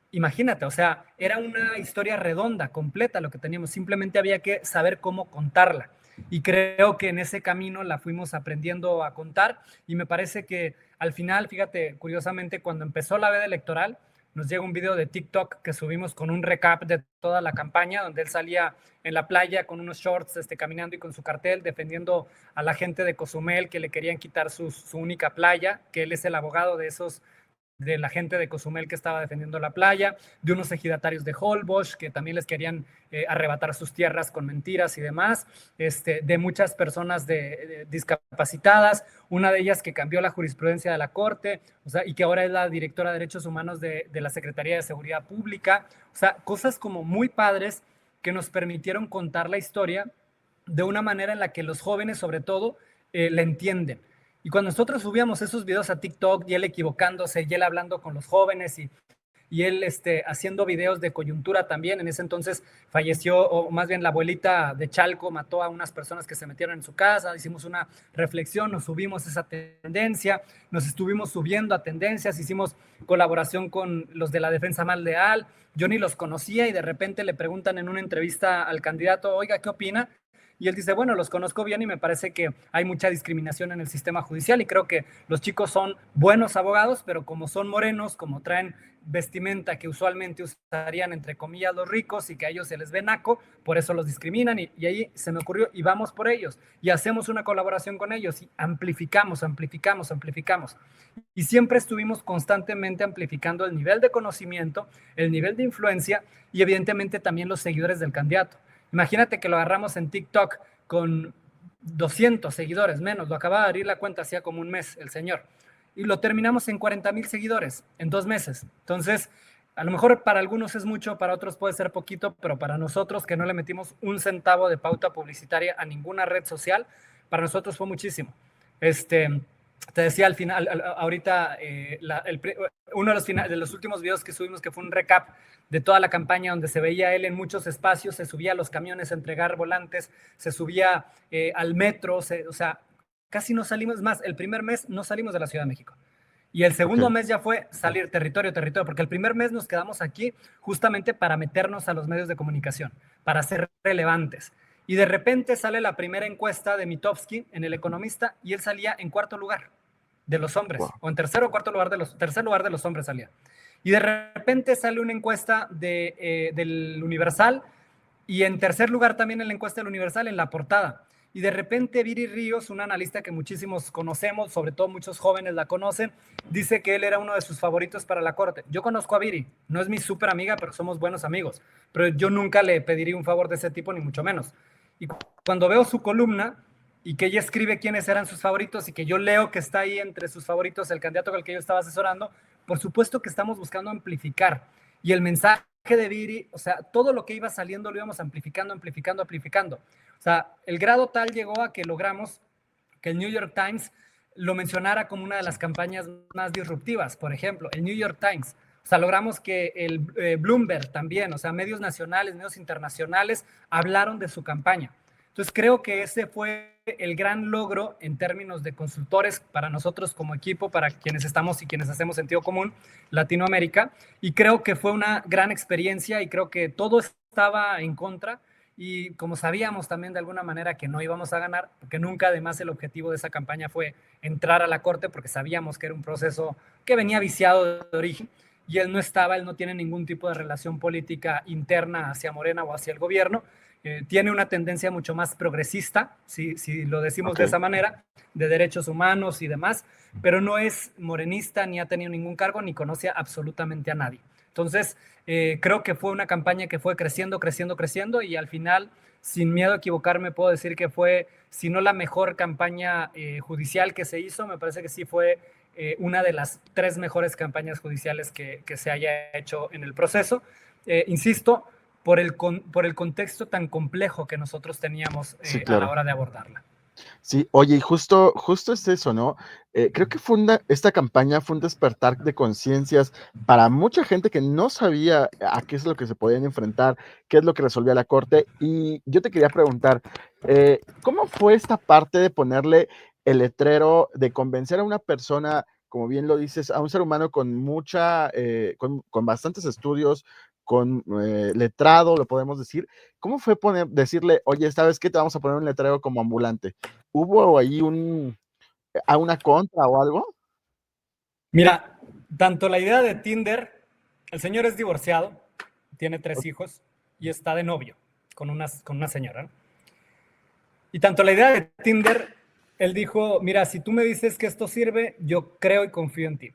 S2: imagínate, o sea, era una historia redonda, completa lo que teníamos, simplemente había que saber cómo contarla. Y creo que en ese camino la fuimos aprendiendo a contar y me parece que al final, fíjate, curiosamente, cuando empezó la veda electoral, nos llega un video de TikTok que subimos con un recap de toda la campaña, donde él salía en la playa con unos shorts, caminando y con su cartel defendiendo a la gente de Cozumel que le querían quitar su única playa, que él es el abogado de la gente de Cozumel que estaba defendiendo la playa, de unos ejidatarios de Holbox que también les querían arrebatar sus tierras con mentiras y demás, de muchas personas discapacitadas, una de ellas que cambió la jurisprudencia de la Corte, o sea, y que ahora es la directora de Derechos Humanos de la Secretaría de Seguridad Pública, o sea, cosas como muy padres que nos permitieron contar la historia de una manera en la que los jóvenes, sobre todo, la entienden. Y cuando nosotros subíamos esos videos a TikTok y él equivocándose y él hablando con los jóvenes y él haciendo videos de coyuntura también. En ese entonces falleció, o más bien la abuelita de Chalco mató a unas personas que se metieron en su casa. Hicimos una reflexión, nos subimos esa tendencia, nos estuvimos subiendo a tendencias, hicimos colaboración con los de la Defensa Más Leal. Yo ni los conocía y de repente le preguntan en una entrevista al candidato, oiga, ¿qué opina? Y él dice, bueno, los conozco bien y me parece que hay mucha discriminación en el sistema judicial y creo que los chicos son buenos abogados, pero como son morenos, como traen vestimenta que usualmente usarían entre comillas los ricos y que a ellos se les ve naco, por eso los discriminan y ahí se me ocurrió y vamos por ellos y hacemos una colaboración con ellos y amplificamos. Y siempre estuvimos constantemente amplificando el nivel de conocimiento, el nivel de influencia y evidentemente también los seguidores del candidato. Imagínate que lo agarramos en TikTok con 200 seguidores menos, lo acababa de abrir la cuenta hacía como un mes el señor, y lo terminamos en 40,000 seguidores en 2 meses. Entonces, a lo mejor para algunos es mucho, para otros puede ser poquito, pero para nosotros que no le metimos un centavo de pauta publicitaria a ninguna red social, para nosotros fue muchísimo. Te decía al final, ahorita, uno de los últimos videos que subimos, que fue un recap de toda la campaña, donde se veía él en muchos espacios, se subía a los camiones a entregar volantes, se subía al metro, o sea, casi no salimos más. El primer mes no salimos de la Ciudad de México. Y el segundo mes ya fue salir territorio, porque el primer mes nos quedamos aquí justamente para meternos a los medios de comunicación, para ser relevantes. Y de repente sale la primera encuesta de Mitofsky en El Economista y él salía en 4º lugar de los hombres, o en tercer o cuarto lugar tercer lugar de los hombres salía. Y de repente sale una encuesta del Universal y en tercer lugar también en la encuesta del Universal en la portada. Y de repente Viri Ríos, un analista que muchísimos conocemos, sobre todo muchos jóvenes la conocen, dice que él era uno de sus favoritos para la corte. Yo conozco a Viri, no es mi súper amiga, pero somos buenos amigos. Pero yo nunca le pediría un favor de ese tipo, ni mucho menos. Y cuando veo su columna y que ella escribe quiénes eran sus favoritos y que yo leo que está ahí entre sus favoritos el candidato con el que yo estaba asesorando, por supuesto que estamos buscando amplificar. Y el mensaje de Viri, o sea, todo lo que iba saliendo lo íbamos amplificando. O sea, el grado tal llegó a que logramos que el New York Times lo mencionara como una de las campañas más disruptivas, por ejemplo, el New York Times. O sea, logramos que el Bloomberg también, o sea, medios nacionales, medios internacionales, hablaron de su campaña. Entonces, creo que ese fue el gran logro en términos de consultores para nosotros como equipo, para quienes estamos y quienes hacemos sentido común, Latinoamérica, y creo que fue una gran experiencia y creo que todo estaba en contra y como sabíamos también de alguna manera que no íbamos a ganar, porque nunca además el objetivo de esa campaña fue entrar a la corte, porque sabíamos que era un proceso que venía viciado de origen, y él no tiene ningún tipo de relación política interna hacia Morena o hacia el gobierno, tiene una tendencia mucho más progresista, si lo decimos de esa manera, de derechos humanos y demás, pero no es morenista, ni ha tenido ningún cargo, ni conoce absolutamente a nadie. Entonces, creo que fue una campaña que fue creciendo y al final, sin miedo a equivocarme, puedo decir que fue, si no la mejor campaña judicial que se hizo, me parece que sí fue una de las 3 mejores campañas judiciales que se haya hecho en el proceso. Insisto, por el contexto tan complejo que nosotros teníamos
S1: Sí, claro.
S2: a la hora de abordarla.
S1: Sí, oye, y justo es eso, ¿no? Creo que esta campaña fue un despertar de conciencias para mucha gente que no sabía a qué es lo que se podían enfrentar, qué es lo que resolvía la corte. Y yo te quería preguntar, ¿cómo fue esta parte de ponerle el letrero, de convencer a una persona, como bien lo dices, a un ser humano con con bastantes estudios, con letrado, lo podemos decir? ¿Cómo fue decirle, oye, ¿sabes qué? Te vamos a poner un letrero como ambulante? ¿Hubo ahí una contra o algo?
S2: Mira, tanto la idea de Tinder, el señor es divorciado, tiene 3 hijos y está de novio con una señora, ¿no? Y tanto la idea de Tinder, él dijo, mira, si tú me dices que esto sirve, yo creo y confío en ti.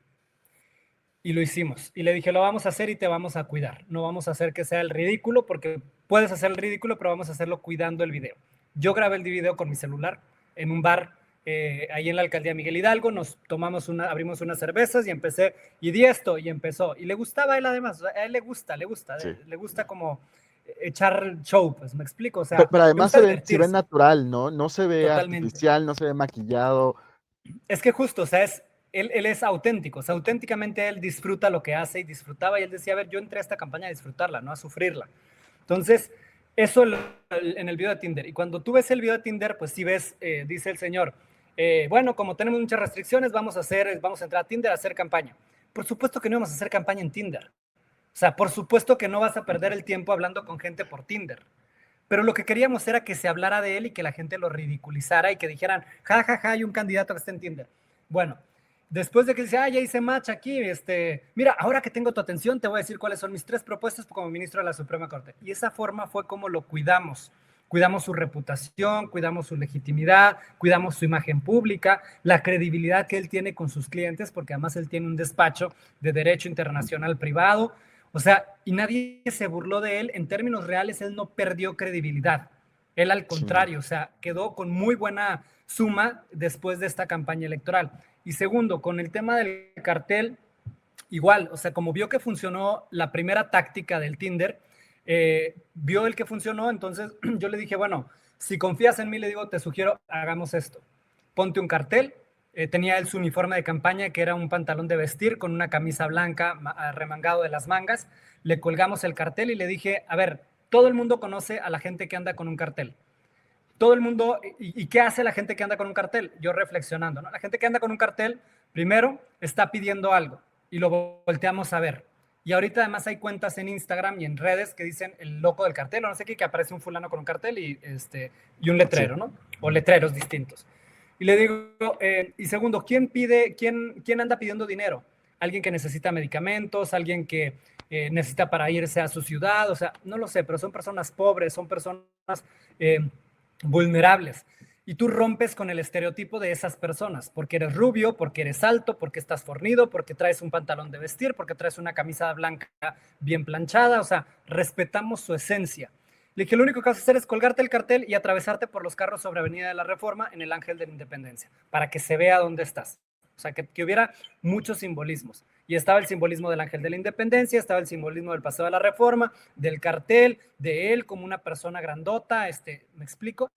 S2: Y lo hicimos. Y le dije, lo vamos a hacer y te vamos a cuidar. No vamos a hacer que sea el ridículo, porque puedes hacer el ridículo, pero vamos a hacerlo cuidando el video. Yo grabé el video con mi celular en un bar ahí en la alcaldía Miguel Hidalgo, abrimos unas cervezas y empecé, y di esto, y empezó. Y le gustaba a él además, a él le gusta
S1: Sí.
S2: le gusta como echar show, pues, ¿me explico? O
S1: Pero,
S2: sea,
S1: pero
S2: le
S1: además
S2: gusta
S1: se ve
S2: divertirse,
S1: natural, ¿no? No se ve
S2: totalmente.
S1: artificial, no se ve maquillado.
S2: Es que justo, o sea, él es auténtico, o sea, auténticamente él disfruta lo que hace y disfrutaba, y él decía, a ver, yo entré a esta campaña a disfrutarla, no a sufrirla. Entonces, eso en el video de Tinder. Y cuando tú ves el video de Tinder, pues sí ves, dice el señor, bueno, como tenemos muchas restricciones, vamos a entrar a Tinder a hacer campaña. Por supuesto que no vamos a hacer campaña en Tinder. O sea, por supuesto que no vas a perder el tiempo hablando con gente por Tinder. Pero lo que queríamos era que se hablara de él y que la gente lo ridiculizara y que dijeran, ja, ja, ja, hay un candidato que está en Tinder. Bueno, después de que dice, ya hice match aquí, mira, ahora que tengo tu atención, te voy a decir cuáles son mis 3 propuestas como ministro de la Suprema Corte. Y esa forma fue como lo cuidamos. Cuidamos su reputación, cuidamos su legitimidad, cuidamos su imagen pública, la credibilidad que él tiene con sus clientes, porque además él tiene un despacho de derecho internacional privado. O sea, y nadie se burló de él. En términos reales, él no perdió credibilidad. Él al
S1: Sí,
S2: contrario, o sea, quedó con muy buena suma después de esta campaña electoral. Y segundo, con el tema del cartel, igual, o sea, como vio que funcionó la primera táctica del Tinder, vio el que funcionó, entonces yo le dije, bueno, si confías en mí, le digo, te sugiero, hagamos esto. Ponte un cartel. Tenía él su uniforme de campaña, que era un pantalón de vestir con una camisa blanca remangado de las mangas. Le colgamos el cartel y le dije, a ver, todo el mundo conoce a la gente que anda con un cartel. Todo el mundo, ¿y qué hace la gente que anda con un cartel? Yo reflexionando, ¿no? La gente que anda con un cartel, primero, está pidiendo algo y lo volteamos a ver. Y ahorita además hay cuentas en Instagram y en redes que dicen el loco del cartel o no sé qué, que aparece un fulano con un cartel y un
S1: sí.
S2: letrero, ¿no? O letreros distintos. Y le digo, y segundo, ¿quién anda pidiendo dinero? Alguien que necesita medicamentos, alguien que necesita para irse a su ciudad, o sea, no lo sé, pero son personas pobres, son personas eh, vulnerables. Y tú rompes con el estereotipo de esas personas, porque eres rubio, porque eres alto, porque estás fornido, porque traes un pantalón de vestir, porque traes una camisa blanca bien planchada, o sea, respetamos su esencia. Le dije, lo único que vas a hacer es colgarte el cartel y atravesarte por los carros sobre Avenida de la Reforma en el Ángel de la Independencia, para que se vea dónde estás. O sea, que hubiera muchos simbolismos. Y estaba el simbolismo del Ángel de la Independencia, estaba el simbolismo del Paseo de la Reforma, del cartel, de él como una persona grandota, ¿me explico?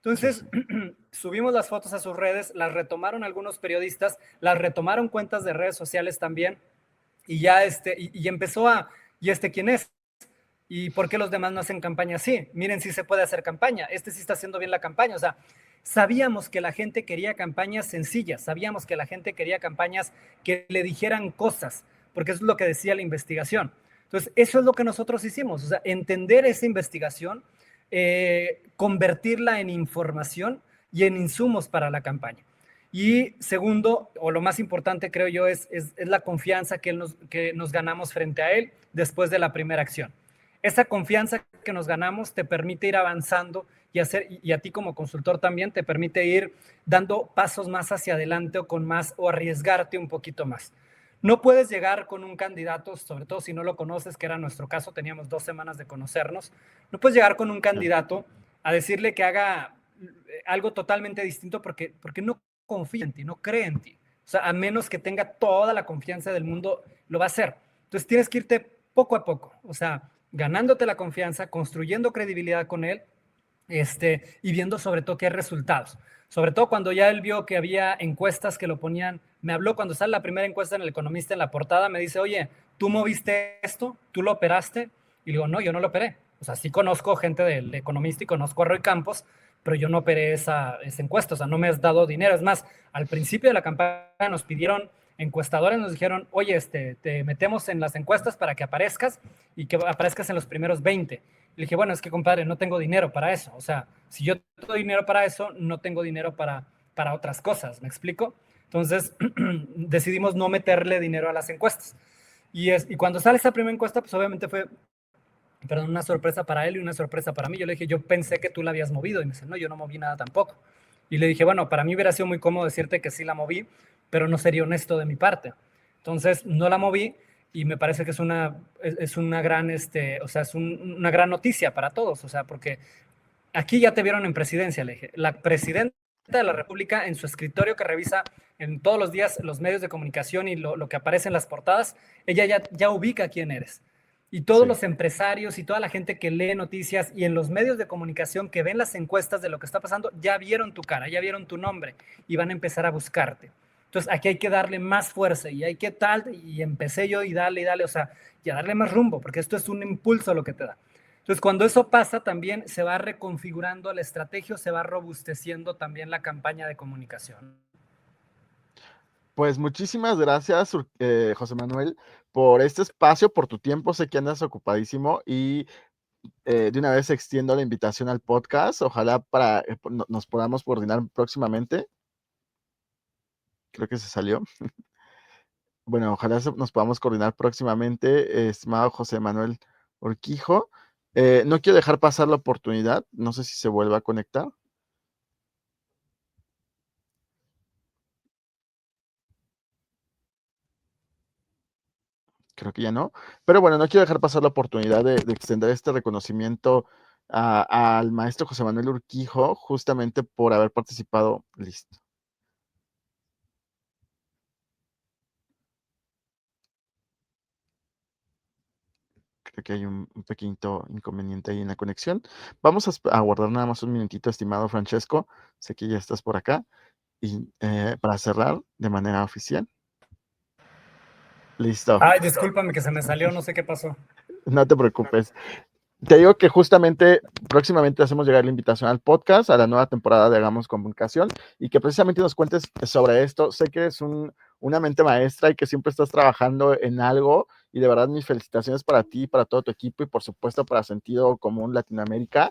S1: Sí,
S2: Entonces,
S1: sí.
S2: subimos las fotos a sus redes, las retomaron algunos periodistas, las retomaron cuentas de redes sociales también, y ya y empezó ¿y quién es? ¿Y por qué los demás no hacen campaña así? Miren si se puede hacer campaña, sí está haciendo bien la campaña, o sea, sabíamos que la gente quería campañas sencillas, sabíamos que la gente quería campañas que le dijeran cosas, porque eso es lo que decía la investigación. Entonces, eso es lo que nosotros hicimos, o sea, entender esa investigación, convertirla en información y en insumos para la campaña. Y segundo, o lo más importante creo yo, es la confianza que nos ganamos frente a él después de la primera acción. Esa confianza que nos ganamos te permite ir avanzando y a ti como consultor también te permite ir dando pasos más hacia adelante o arriesgarte un poquito más. No puedes llegar con un candidato, sobre todo si no lo conoces, que era nuestro caso, teníamos 2 semanas de conocernos, no puedes llegar con un candidato a decirle que haga algo totalmente distinto porque no confía en ti, no cree en ti. O sea, a menos que tenga toda la confianza del mundo, lo va a hacer. Entonces tienes que irte poco a poco, o sea, ganándote la confianza, construyendo credibilidad con él, y viendo sobre todo qué resultados. Sobre todo cuando ya él vio que había encuestas que lo ponían, me habló cuando sale la primera encuesta en El Economista en la portada, me dice, oye, ¿tú moviste esto? ¿Tú lo operaste? Y le digo, no, yo no lo operé. O sea, sí conozco gente del Economista y conozco a Roy Campos, pero yo no operé esa encuesta, o sea, no me has dado dinero. Es más, al principio de la campaña nos pidieron encuestadores, nos dijeron, oye, te metemos en las encuestas para que aparezcas y que aparezcas en los primeros 20. Le dije, bueno, es que compadre, no tengo dinero para eso. O sea, si yo tengo dinero para eso, no tengo dinero para otras cosas, ¿me explico? Entonces decidimos no meterle dinero a las encuestas. Y cuando sale esa primera encuesta, pues obviamente fue, perdón, una sorpresa para él y una sorpresa para mí. Yo le dije, yo pensé que tú la habías movido. Y me dice, no, yo no moví nada tampoco. Y le dije, bueno, para mí hubiera sido muy cómodo decirte que sí la moví, pero no sería honesto de mi parte. Entonces, no la moví y me parece que es una gran, o sea, una gran noticia para todos. O sea, porque aquí ya te vieron en presidencia, le dije. La presidenta de la República en su escritorio que revisa en todos los días los medios de comunicación y lo que aparece en las portadas, ella ya ubica quién eres. Y todos
S1: Sí.
S2: los empresarios y toda la gente que lee noticias y en los medios de comunicación que ven las encuestas de lo que está pasando, ya vieron tu cara, ya vieron tu nombre y van a empezar a buscarte. Entonces aquí hay que darle más fuerza y hay que tal, y empecé yo y dale, o sea, y a darle más rumbo, porque esto es un impulso lo que te da. Entonces cuando eso pasa también se va reconfigurando la estrategia, se va robusteciendo también la campaña de comunicación.
S1: Pues muchísimas gracias, José Manuel, por este espacio, por tu tiempo. Sé que andas ocupadísimo y de una vez extiendo la invitación al podcast. Ojalá para nos podamos coordinar próximamente. Creo que se salió. Bueno, ojalá nos podamos coordinar próximamente, estimado José Manuel Urquijo. No quiero dejar pasar la oportunidad. No sé si se vuelva a conectar. Creo que ya no. Pero bueno, no quiero dejar pasar la oportunidad de extender este reconocimiento al maestro José Manuel Urquijo, justamente por haber participado. Listo. Creo que hay un pequeñito inconveniente ahí en la conexión. Vamos a guardar nada más un minutito, estimado Francesco. Sé que ya estás por acá. Y para cerrar de manera oficial. Listo.
S2: Ay, discúlpame que se me salió, no sé qué pasó.
S1: No te preocupes. Te digo que justamente próximamente hacemos llegar la invitación al podcast, a la nueva temporada de Hagamos Comunicación, y que precisamente nos cuentes sobre esto. Sé que eres una mente maestra y que siempre estás trabajando en algo, y de verdad mis felicitaciones para ti, para todo tu equipo y por supuesto para Sentido Común Latinoamérica.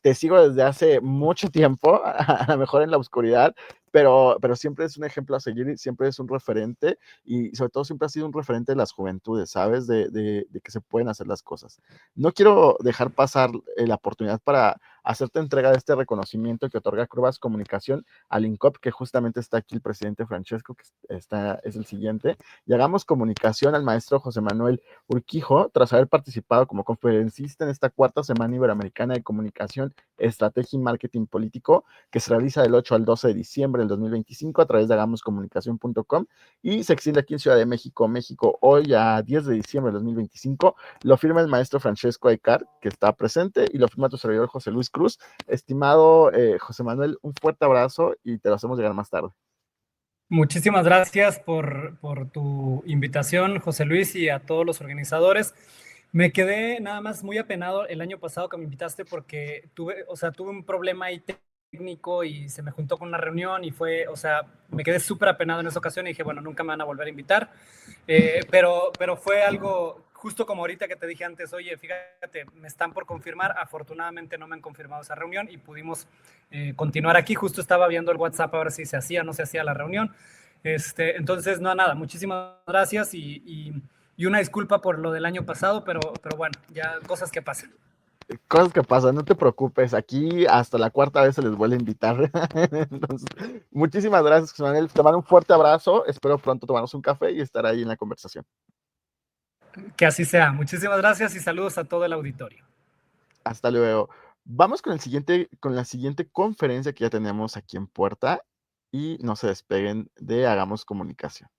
S1: Te sigo desde hace mucho tiempo, a lo mejor en la oscuridad, pero siempre es un ejemplo a seguir y siempre es un referente, y sobre todo siempre ha sido un referente de las juventudes, ¿sabes? De que se pueden hacer las cosas. No quiero dejar pasar la oportunidad para hacerte entrega de este reconocimiento que otorga Curvas Comunicación al INCOP, que justamente está aquí el presidente Francesco, que es el siguiente, y Hagamos Comunicación al maestro José Manuel Urquijo, tras haber participado como conferencista en esta cuarta Semana Iberoamericana de Comunicación, Estrategia y Marketing Político, que se realiza del 8 al 12 de diciembre del 2025 a través de hagamoscomunicación.com y se extiende aquí en Ciudad de México, México, hoy a 10 de diciembre del 2025. Lo firma el maestro Francesco Aycar, que está presente, y lo firma tu servidor José Luis Cruz. Estimado José Manuel, un fuerte abrazo y te lo hacemos llegar más tarde.
S2: Muchísimas gracias por tu invitación, José Luis, y a todos los organizadores. Me quedé nada más muy apenado el año pasado que me invitaste porque tuve un problema ahí técnico y se me juntó con una reunión y me quedé súper apenado en esa ocasión y dije, bueno, nunca me van a volver a invitar. Pero fue algo, justo como ahorita que te dije antes, oye, fíjate, me están por confirmar, afortunadamente no me han confirmado esa reunión y pudimos continuar aquí. Justo estaba viendo el WhatsApp a ver si se hacía o no se hacía la reunión. Entonces, no, nada, muchísimas gracias y una disculpa por lo del año pasado, pero bueno, ya cosas que pasan.
S1: Cosas que pasan, no te preocupes, aquí hasta la cuarta vez se les vuelve a invitar. Entonces, muchísimas gracias, José Manuel. Te mando un fuerte abrazo, espero pronto tomarnos un café y estar ahí en la conversación.
S2: Que así sea. Muchísimas gracias y saludos a todo el auditorio.
S1: Hasta luego. Vamos con la siguiente conferencia que ya tenemos aquí en puerta y no se despeguen de Hagamos Comunicación.